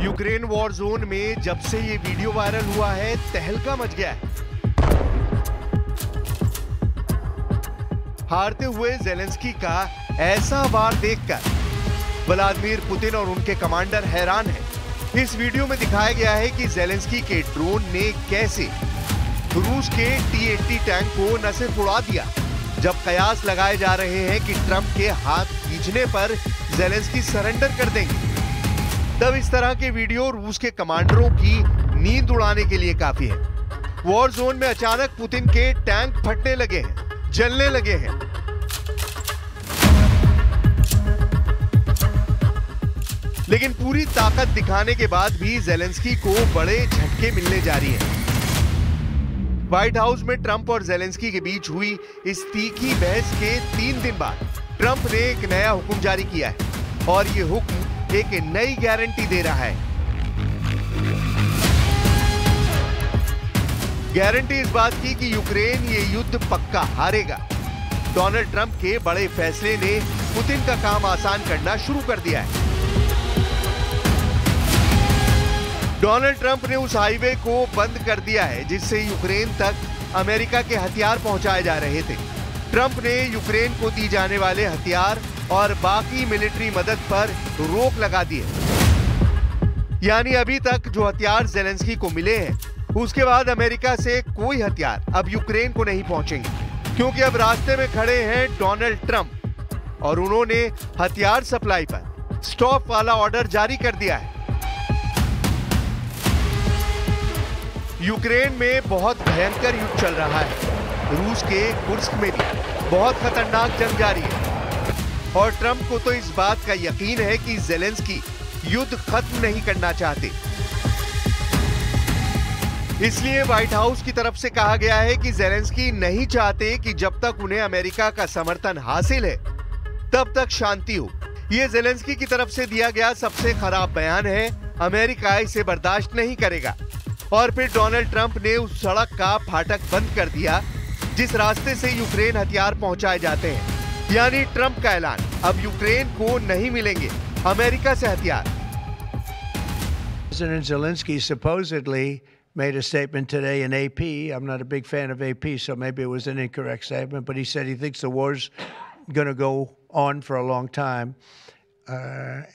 Ukraine war zone में जब से ये वीडियो वायरल हुआ है, तहलका मच गया है। हारते हुए ज़ेलेंस्की का ऐसा वार देखकर व्लादिमीर पुतिन और उनके कमांडर हैरान हैं। इस वीडियो में दिखाया गया है कि ज़ेलेंस्की के ड्रोन ने कैसे रूस के T-80 टैंक को न सिर्फ उड़ा दिया, जब कयास लगाए जा रहे हैं कि ट्रंप के हाथ खींचने पर ज़ेलेंस्की सरेंडर कर देंगे, तब इस तरह के वीडियो रूस के कमांडरों की नींद उड़ाने के लिए काफी है। वॉर जोन में अचानक पुतिन के टैंक फटने लगे हैं, जलने लगे हैं। लेकिन पूरी ताकत दिखाने के बाद भी ज़ेलेंस्की को बड़े झटके मिलने जारी हैं। व्हाइट हाउस में ट्रंप और ज़ेलेंस्की के बीच हुई इस तीखी बहस के 3 दिन बाद ट्रंप ने एक नया हुक्म जारी किया है और ये हुक्म एक नई गारंटी दे रहा है। गारंटी इस बात की कि यूक्रेन ये युद्ध पक्का हारेगा। डोनाल्ड ट्रंप के बड़े फैसले ने पुतिन का काम आसान करना शुरू कर दिया है। डोनाल्ड ट्रंप ने उस हाईवे को बंद कर दिया है जिससे यूक्रेन तक अमेरिका के हथियार पहुंचाए जा रहे थे। ट्रंप ने यूक्रेन को दी जाने वाले हथियार और बाकी मिलिट्री मदद पर रोक लगा दी है। यानी अभी तक जो हथियार ज़ेलेंस्की को मिले हैं, उसके बाद अमेरिका से कोई हथियार अब यूक्रेन को नहीं पहुंचेंगे, क्योंकि अब रास्ते में खड़े हैं डोनाल्ड ट्रंप और उन्होंने हथियार सप्लाई पर स्टॉप वाला ऑर्डर जारी कर दिया है। यूक्रेन में बहुत भयंकर युद्ध चल रहा है। रूस के कुर्स्क में भी बहुत खतरनाक जंग जारी है और ट्रंप को तो इस बात का यकीन है कि ज़ेलेंस्की युद्ध खत्म नहीं करना चाहते। इसलिए व्हाइट हाउस की तरफ से कहा गया है कि ज़ेलेंस्की नहीं चाहते कि जब तक उन्हें अमेरिका का समर्थन हासिल है तब तक शांति हो। यह ज़ेलेंस्की की तरफ से दिया गया सबसे खराब बयान है। अमेरिका इसे बर्दाश्त नहीं करेगा। और फिर डोनाल्ड ट्रंप ने उस सड़क का फाटक बंद कर दिया जिस रास्ते से यूक्रेन हथियार पहुंचाए जाते हैं। यानी ट्रंप का ऐलान, अब यूक्रेन को नहीं मिलेंगे अमेरिका से हथियार। President Zelensky supposedly made a statement today in AP. I'm not a big fan of AP, so maybe it was an incorrect statement, but he said he thinks the war's going to go on for a long time.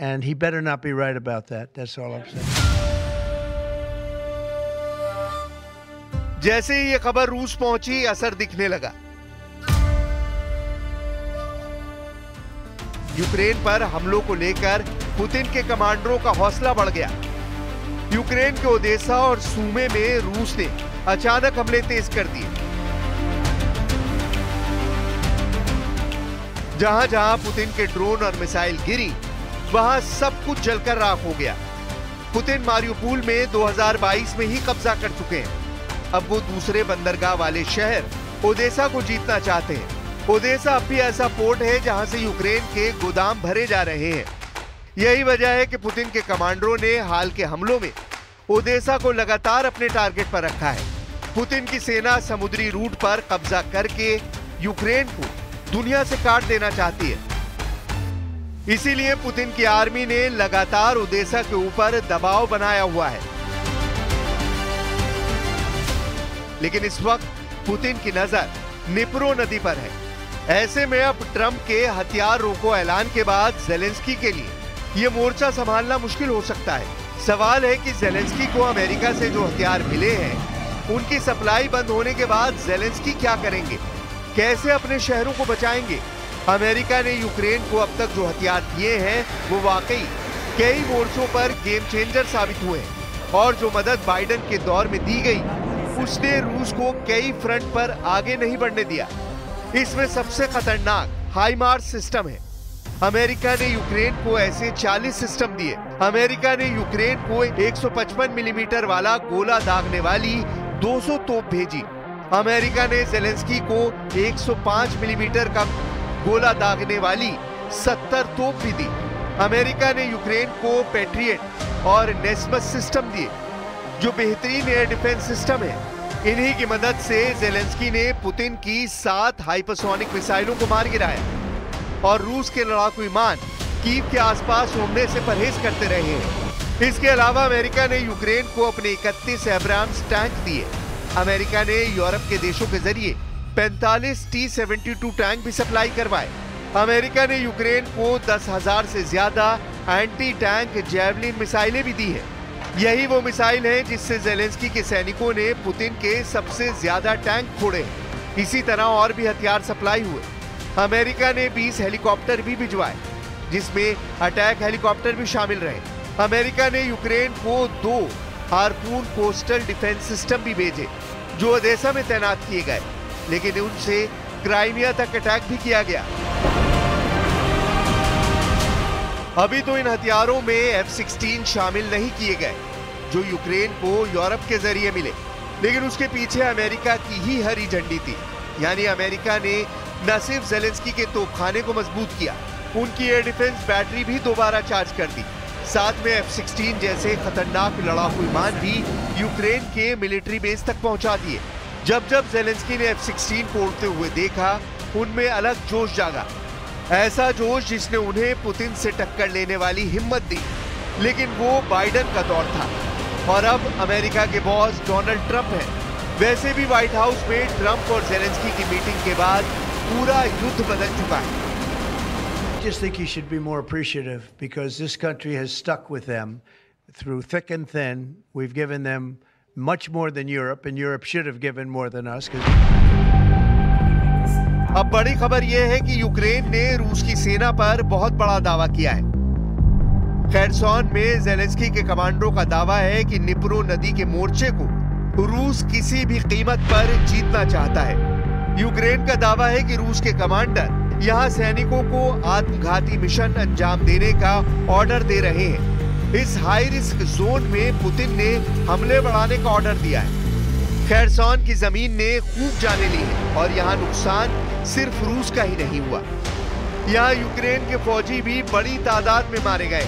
And he better not be right about that. That's all I'm saying. जैसे ही ये खबर रूस पहुंची, असर दिखने लगा। Ukraine पर हमलों को लेकर पुतिन के कमांडरों का हौसला बढ़ गया। यूक्रेन के ओदेसा और सूमे में रूस ने अचानक हमले तेज कर दिए। जहां जहां पुतिन के ड्रोन और मिसाइल गिरी, वहां सब कुछ जलकर राख हो गया। पुतिन मारियुपोल में 2022 में ही कब्जा कर चुके हैं। अब वो दूसरे बंदरगाह वाले शहर ओदेसा को जीतना चाहते हैं। ओदेसा अब भी ऐसा पोर्ट है जहां से यूक्रेन के गोदाम भरे जा रहे हैं। यही वजह है कि पुतिन के कमांडरों ने हाल के हमलों में ओदेसा को लगातार अपने टारगेट पर रखा है। पुतिन की सेना समुद्री रूट पर कब्जा करके यूक्रेन को दुनिया से काट देना चाहती है। इसीलिए पुतिन की आर्मी ने लगातार ओदेसा के ऊपर दबाव बनाया हुआ है। लेकिन इस वक्त पुतिन की नजर निप्रो नदी पर है। ऐसे में अब ट्रंप के हथियार रोको ऐलान के बाद ज़ेलेंस्की के लिए यह मोर्चा संभालना मुश्किल हो सकता है। सवाल है कि ज़ेलेंस्की को अमेरिका से जो हथियार मिले हैं, उनकी सप्लाई बंद होने के बाद ज़ेलेंस्की क्या करेंगे, कैसे अपने शहरों को बचाएंगे। अमेरिका ने यूक्रेन को अब तक जो हथियार दिए हैं, वो वाकई कई मोर्चों पर गेम चेंजर साबित हुए हैं और जो मदद बाइडेन के दौर में दी गई, उसने रूस को कई फ्रंट पर आगे नहीं बढ़ने दिया। इसमें सबसे खतरनाक हाइमार्स सिस्टम है। अमेरिका ने यूक्रेन को ऐसे 40 सिस्टम दिए। अमेरिका ने यूक्रेन को 155 मिलीमीटर वाला गोला दागने वाली 200 तोप भेजी। अमेरिका ने ज़ेलेंस्की को 105 मिलीमीटर का गोला दागने वाली 70 तोप भी दी। अमेरिका ने यूक्रेन को पैट्रियट और नेस्मस सिस्टम दिए, जो बेहतरीन एयर डिफेंस सिस्टम है। इन्हीं की मदद से जेलेंस्की ने पुतिन की 7 हाइपरसोनिक मिसाइलों को मार गिराया और रूस के लड़ाकू विमान कीव के आसपास उड़ने से परहेज करते रहे हैं। इसके अलावा अमेरिका ने यूक्रेन को अपने 31 एब्राम्स टैंक दिए। अमेरिका ने यूरोप के देशों के जरिए 45 T-72 टैंक भी सप्लाई करवाए। अमेरिका ने यूक्रेन को 10,000 से ज्यादा एंटी टैंक जैवलिन मिसाइलें भी दी है। यही वो मिसाइल है जिससे जेलेंस्की के सैनिकों ने पुतिन के सबसे ज्यादा टैंक फोड़े। इसी तरह और भी हथियार सप्लाई हुए। अमेरिका ने 20 हेलीकॉप्टर भी भिजवाए, जिसमें अटैक हेलीकॉप्टर भी शामिल रहे। अमेरिका ने यूक्रेन को 2 हार्पून कोस्टल डिफेंस सिस्टम भी भेजे, जो ओडेसा में तैनात किए गए, लेकिन उनसे क्राइमिया तक अटैक भी किया गया। अभी तो इन हथियारों में F-16 शामिल नहीं किए गए, जो यूक्रेन को यूरोप के जरिए मिले, लेकिन उसके पीछे अमेरिका की ही हरी झंडी थी। यानी अमेरिका ने न सिर्फ जेलेंस्की के तोपखाने को मजबूत किया, उनकी एयर डिफेंस बैटरी भी दोबारा चार्ज कर दी। साथ में F-16 जैसे खतरनाक लड़ाकू विमान भी यूक्रेन के मिलिट्री बेस तक पहुंचा दिए। जब जब जेलेंस्की ने F-16 को उड़ते हुए देखा, उनमें अलग जोश जागा, ऐसा जोश जिसने उन्हें पुतिन से टक्कर लेने वाली हिम्मत दी। लेकिन वो बाइडेन का दौर था और अब अमेरिका के बॉस डोनाल्ड ट्रंप हैं। वैसे भी व्हाइट हाउस में ट्रंप और जेलेंस्की की मीटिंग के बाद पूरा युद्ध बदल चुका है। I just think he should be more appreciative because this country has stuck with them through thick and thin. We've given them much more than Europe, and Europe should have given more than us. अब बड़ी खबर यह है कि Ukraine ने रूस की सेना पर बहुत बड़ा दावा किया है। खेरसोन में जेलेंस्की के कमांडरों का दावा है कि निप्रो नदी के मोर्चे को रूस किसी भी कीमत पर जीतना चाहता है। यूक्रेन का दावा है कि रूस के कमांडर यहां सैनिकों को आत्मघाती मिशन अंजाम देने का ऑर्डर दे रहे हैं। इस हाई रिस्क जोन में पुतिन ने हमले बढ़ाने का ऑर्डर दिया है। खेरसोन की जमीन ने खूब जाने ली है और यहाँ नुकसान सिर्फ रूस का ही नहीं हुआ। यहाँ यूक्रेन के फौजी भी बड़ी तादाद में मारे गए।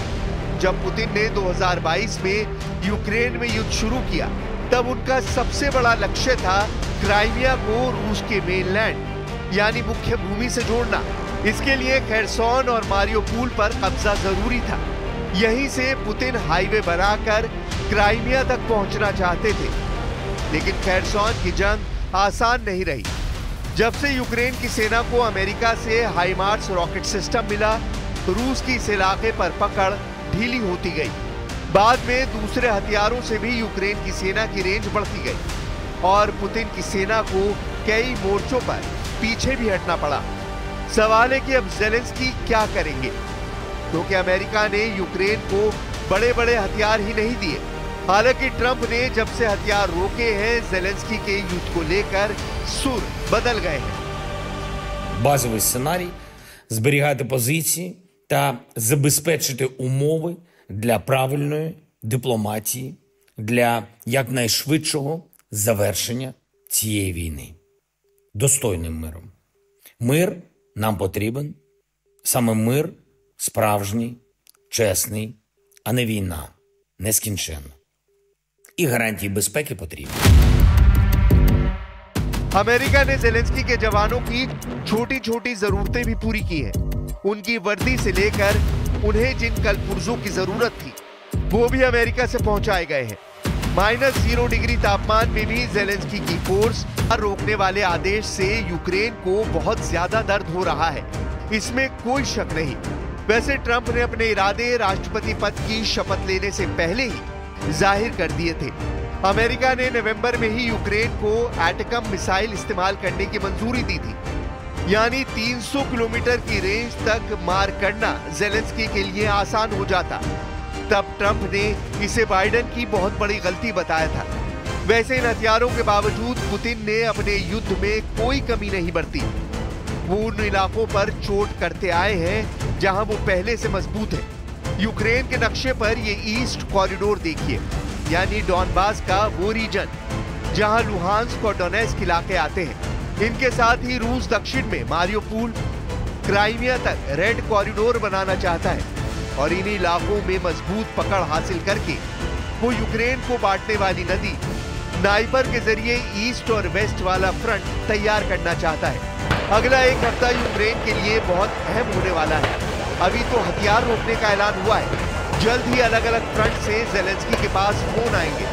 जब पुतिन ने 2022 में यूक्रेन में युद्ध शुरू किया, तब उनका सबसे बड़ा लक्ष्य था क्राइमिया को रूस के मेनलैंड यानी मुख्य भूमि से जोड़ना। इसके लिए खेरसोन और मारियोपोल पर कब्जा जरूरी था। यहीं से पुतिन हाईवे बनाकर क्राइमिया तक पहुंचना चाहते थे। लेकिन खेरसोन की जंग आसान नहीं रही। जब से यूक्रेन की सेना को अमेरिका से हाइमार्स रॉकेट सिस्टम मिला, रूस की इस इलाके पर पकड़ ढीली होती गई। बाद में दूसरे हथियारों से भी यूक्रेन की सेना की रेंज बढ़ती गई और पुतिन की सेना को कई मोर्चों पर पीछे भी हटना पड़ा। सवाल है कि अब जेलेंस्की क्या करेंगे, क्योंकि अमेरिका ने यूक्रेन को बड़े-बड़े हथियार ही नहीं दिए। हालांकि ट्रंप ने जब से हथियार रोके हैं, जेलेंस्की के युद्ध को लेकर सुर बदल गए हैं। Базовий сценарій – зберігати позиції та забезпечити умови для правильної дипломатії, для якнайшвидшого завершення цієї війни. Достойним миром. Мир нам потрібен. Саме мир справжній, чесний, а не війна, нескінченна. І гарантії безпеки потрібні. अमेरिका ने जेलेंस्की के जवानों की छोटी-छोटी जरूरतें भी पूरी की हैं। उनकी वर्दी से लेकर उन्हें जिन कलपुर्जों की जरूरत थी, वो भी अमेरिका से पहुंचाए गए हैं। -0 डिग्री तापमान में भी जेलेंस्की की फोर्स रोकने वाले आदेश से यूक्रेन को बहुत ज्यादा दर्द हो रहा है, इसमें कोई शक नहीं। वैसे ट्रंप ने अपने इरादे राष्ट्रपति पद की शपथ लेने से पहले ही जाहिर कर दिए थे। अमेरिका ने नवंबर में ही यूक्रेन को एटकम मिसाइल इस्तेमाल करने की मंजूरी दी थी, यानी 300 किलोमीटर की रेंज तक मार करना जेलेंस्की के लिए आसान हो जाता। तब ट्रंप ने इसे बाइडेन की बहुत बड़ी गलती बताया था। वैसे इन हथियारों के बावजूद पुतिन ने अपने युद्ध में कोई कमी नहीं बरती। वो उन इलाकों पर चोट करते आए हैं जहां वो पहले से मजबूत है। यूक्रेन के नक्शे पर ये ईस्ट कॉरिडोर देखिए, यानी डॉनबास का वो रीजन जहां लुहांस्क और डोनेस्क इलाके आते हैं। इनके साथ ही रूस दक्षिण में मारियोपोल, क्राइमिया तक रेड कॉरिडोर बनाना चाहता है और इन्हीं इलाकों में मजबूत पकड़ हासिल करके वो यूक्रेन को बांटने वाली नदी स्नाइपर के जरिए ईस्ट और वेस्ट वाला फ्रंट तैयार करना चाहता है। अगला एक हफ्ता यूक्रेन के लिए बहुत अहम होने वाला है। अभी तो हथियार रोकने का ऐलान हुआ है, जल्द ही अलग अलग फ्रंट से ज़ेलेंस्की के पास फोन आएंगे।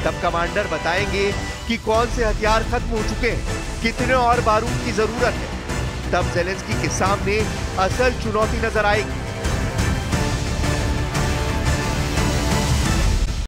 तब कमांडर बताएंगे कि कौन से हथियार खत्म हो चुके हैं, कितने और बारूद की जरूरत है। तब ज़ेलेंस्की के सामने असल चुनौती नजर आएगी।